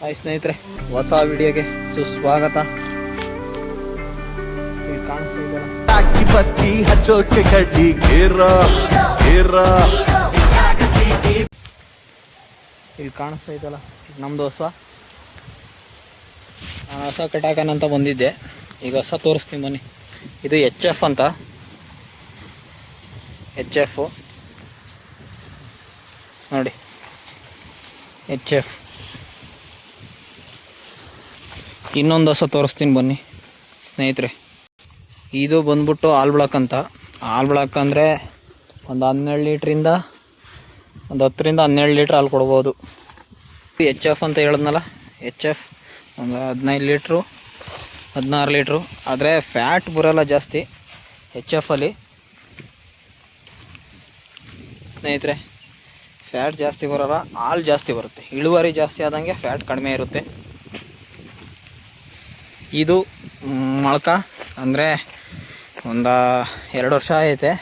Hi ಸ್ನೇಹಿತರೆ, ಹೊಸ ವಿಡಿಯೋಗೆ ಸುಸ್ವಾಗತ. ಇಲ್ಲಿ ಕಾಣಿಸ್ತಾ ಇದೆಯಲ್ಲ, ಟಾಕಿ ಬತ್ತಿ ಹಚ್ಚೋಕೆ ಕಡ್ಡಿ ಗೇರ ಗೇರ. ಇಲ್ಲಿ ಕಾಣಿಸ್ತಾ ಇದೆಯಲ್ಲ, ನಮ್ಮದು ಹೊಸ. ನಾನು ಹೊಸ ಕಟಾಕನಂತ ಬಂದಿದ್ದೆ. ಈಗ ಹೊಸ ತೋರಿಸ್ತೀನಿ ಬನ್ನಿ. ಇದು HF ಅಂತ, HF ನೋಡಿ, HF. ಇನ್ನೊಂದು ಹೊಸ ತೋರಿಸ್ತೀನಿ ಬನ್ನಿ ಸ್ನೇಹಿತರೆ. ಇದು ಬಂದ್ಬಿಟ್ಟು ಆಲ್ ಬ್ಲಾಕ್ ಅಂತ. ಆಲ್ ಬ್ಲಾಕ್ ಅಂದರೆ ಒಂದು 12 ಲೀಟ್ರಿಂದ ಒಂದು 10ರಿಂದ 12 ಲೀಟ್ರ್ ಹಾಲು ಕೊಡ್ಬೋದು. HF ಅಂತ ಹೇಳಿದ್ನಲ್ಲ, HF ಒಂದು 15 ಲೀಟ್ರು 16 ಲೀಟ್ರು. ಆದರೆ ಫ್ಯಾಟ್ ಬರೋಲ್ಲ ಜಾಸ್ತಿ HFಲ್ಲಿ ಸ್ನೇಹಿತರೆ. ಫ್ಯಾಟ್ ಜಾಸ್ತಿ ಬರೋಲ್ಲ, ಹಾಲು ಜಾಸ್ತಿ ಬರುತ್ತೆ. ಇಳುವರಿ ಜಾಸ್ತಿ ಆದಂಗೆ ಫ್ಯಾಟ್ ಕಡಿಮೆ ಇರುತ್ತೆ. ಇದು ಮೊಳಕ ಅಂದರೆ ಒಂದು 2 ವರ್ಷ ಐತೆ.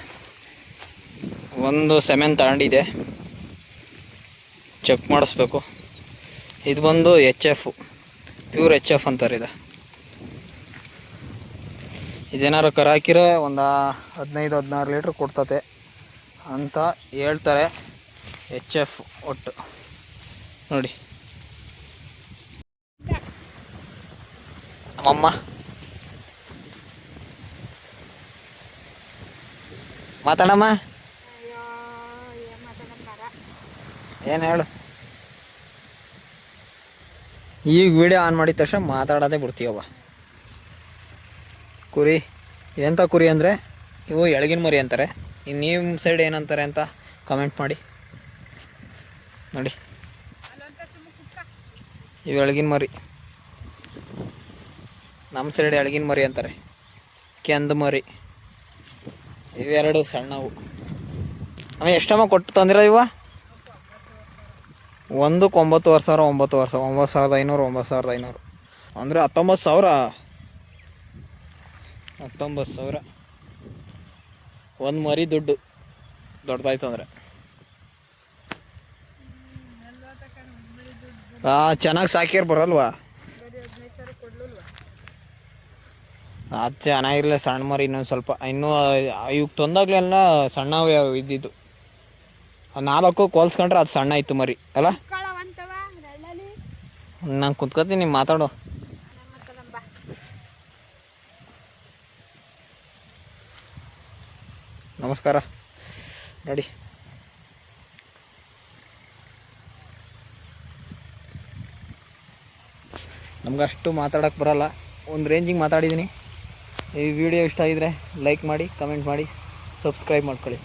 ಒಂದು ಸೆಮೆನ್ ತಗೊಂಡಿದೆ, ಚೆಕ್ ಮಾಡಿಸ್ಬೇಕು. ಇದು ಬಂದು HF, ಪ್ಯೂರ್ HF ಅಂತಾರೆ. ಇದೇನಾರು ಕರ ಹಾಕಿರೆ ಒಂದು 15-16 ಲೀಟ್ರ್ ಕೊಡ್ತತೆ ಅಂತ ಹೇಳ್ತಾರೆ. HF ಒಟ್ಟು ನೋಡಿ. ನಮ್ಮಮ್ಮ ಮಾತಾಡಮ್ಮ, ಏನು ಹೇಳು. ಈಗ ವಿಡಿಯೋ ಆನ್ ಮಾಡಿದ ತಕ್ಷಣ ಮಾತಾಡೋದೇ ಬಿಡ್ತೀವವ್ವ. ಕುರಿ ಎಂಥ ಕುರಿ ಅಂದರೆ ಇವು ಎಳಗಿನ ಮರಿ ಅಂತಾರೆ. ಇನ್ನು ನಿಮ್ಮ ಸೈಡ್ ಏನಂತಾರೆ ಅಂತ ಕಮೆಂಟ್ ಮಾಡಿ. ನೋಡಿ, ಇವು ಎಳಗಿನ ಮರಿ. ನಮ್ಮ ಸೈಡ್ ಎಳಗಿನ ಮರಿ ಅಂತಾರೆ, ಕೆಂದು ಮರಿ. ಇವೆರಡು ಸಣ್ಣವು. ಆಮೇಲೆ ಎಷ್ಟಮ್ಮ ಕೊಟ್ಟು ತಂದಿರೋ ಇವ? ಒಂದಕ್ಕೆ 9,000, 9,500, 9,500 ಅಂದರೆ 19,000. 19,000 ಒಂದು ಮರಿ ದುಡ್ಡು ದೊಡ್ಡದಾಯ್ತು ಅಂದರೆ. ಚೆನ್ನಾಗಿ ಸಾಕಿರ್ ಬರಲ್ವಾ? ಅದು ಚೆನ್ನಾಗಿರಲಿಲ್ಲ, ಸಣ್ಣ ಮರಿ. ಇನ್ನೊಂದು ಸ್ವಲ್ಪ ಇನ್ನೂ ಇವಾಗ ತಂದಾಗ್ಲೆಲ್ಲ ಸಣ್ಣವೇ ಇದ್ದಿದ್ದು. 4 ಕೋಲ್ಸ್ಕೊಂಡ್ರೆ ಅದು ಸಣ್ಣ ಇತ್ತು ಮರಿ ಅಲ್ಲ. ನಾನು ಕುತ್ಕೋತೀನಿ, ಮಾತಾಡು. ನಮಸ್ಕಾರ. ನೋಡಿ, ನಮಗಷ್ಟು ಮಾತಾಡೋಕ್ಕೆ ಬರೋಲ್ಲ, ಒಂದು ರೇಂಜಿಗೆ ಮಾತಾಡಿದ್ದೀನಿ. ಈ ವಿಡಿಯೋ ಇಷ್ಟ ಆಗಿದ್ರೆ ಲೈಕ್ ಮಾಡಿ, ಕಮೆಂಟ್ ಮಾಡಿ, ಸಬ್ಸ್ಕ್ರೈಬ್ ಮಾಡ್ಕೊಳ್ಳಿ.